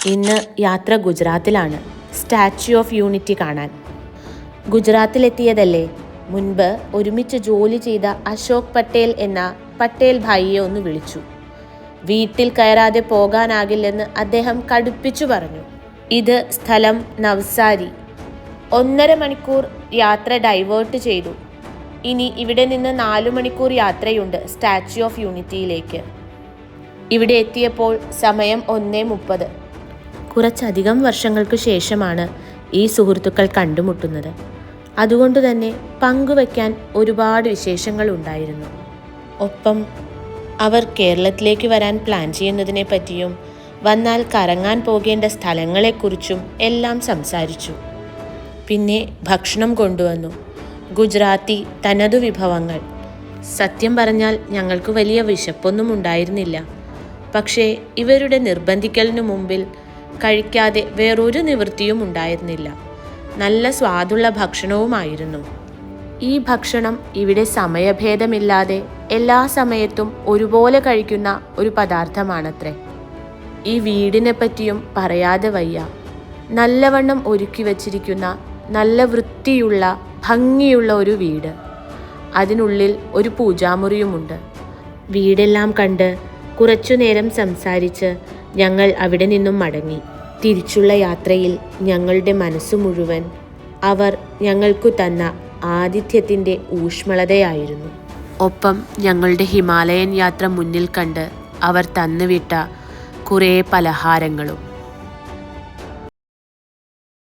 ഇന്ന് യാത്ര ഗുജറാത്തിലാണ്, statue of unity കാണാൻ. ഗുജറാത്തിലെത്തിയതല്ലേ? മുൻപ് ഒരുമിച്ച് ജോലി ചെയ്ത അശോക് പട്ടേൽ എന്ന പട്ടേൽ ഭായിയെ ഒന്ന് വിളിച്ചു. വീട്ടിൽ കയറാതെ പോകാനാകില്ലെന്ന് അദ്ദേഹം കടുപ്പിച്ചു പറഞ്ഞു. ഇത് സ്ഥലം നവ്സാരി. 1.5 മണിക്കൂർ യാത്ര ഡൈവേർട്ട് ചെയ്തു. ഇനി ഇവിടെ നിന്ന് 4 മണിക്കൂർ യാത്രയുണ്ട് സ്റ്റാച്യു ഓഫ് യൂണിറ്റിയിലേക്ക്. ഇവിടെ എത്തിയപ്പോൾ സമയം 1:30. കുറച്ചധികം വർഷങ്ങൾക്ക് ശേഷമാണ് ഈ സുഹൃത്തുക്കൾ കണ്ടുമുട്ടുന്നത്. അതുകൊണ്ട് തന്നെ പങ്കുവയ്ക്കാൻ ഒരുപാട് വിശേഷങ്ങൾ ഉണ്ടായിരുന്നു. ഒപ്പം അവർ കേരളത്തിലേക്ക് വരാൻ പ്ലാൻ ചെയ്യുന്നതിനെ പറ്റിയും വന്നാൽ കറങ്ങാൻ പോകേണ്ട സ്ഥലങ്ങളെക്കുറിച്ചും എല്ലാം സംസാരിച്ചു. പിന്നെ ഭക്ഷണം കൊണ്ടുവന്നു, ഗുജറാത്തി തനതു വിഭവങ്ങൾ. സത്യം പറഞ്ഞാൽ ഞങ്ങൾക്ക് വലിയ വിശപ്പൊന്നും ഉണ്ടായിരുന്നില്ല. പക്ഷേ ഇവരുടെ നിർബന്ധിക്കലിനു മുമ്പിൽ കഴിക്കാതെ വേറൊരു നിവൃത്തിയും ഉണ്ടായിരുന്നില്ല. നല്ല സ്വാദുള്ള ഭക്ഷണവുമായിരുന്നു. ഈ ഭക്ഷണം ഇവിടെ സമയഭേദമില്ലാതെ എല്ലാ സമയത്തും ഒരുപോലെ കഴിക്കുന്ന ഒരു പദാർത്ഥമാണത്രേ. ഈ വീടിനെ പറ്റിയും പറയാതെ വയ്യ. നല്ലവണ്ണം ഒരുക്കി വച്ചിരിക്കുന്ന നല്ല വൃത്തിയുള്ള ഭംഗിയുള്ള ഒരു വീട്. അതിനുള്ളിൽ ഒരു പൂജാമുറിയുമുണ്ട്. വീടെല്ലാം കണ്ട് കുറച്ചുനേരം സംസാരിച്ച് ഞങ്ങൾ അവിടെ നിന്നും മടങ്ങി. തിരിച്ചുള്ള യാത്രയിൽ ഞങ്ങളുടെ മനസ്സു മുഴുവൻ അവർ ഞങ്ങൾക്കു തന്ന ആതിഥ്യത്തിൻ്റെ ഊഷ്മളതയായിരുന്നു. ഒപ്പം ഞങ്ങളുടെ ഹിമാലയൻ യാത്ര മുന്നിൽ കണ്ട് അവർ തന്നുവിട്ട കുറേ പലഹാരങ്ങളും.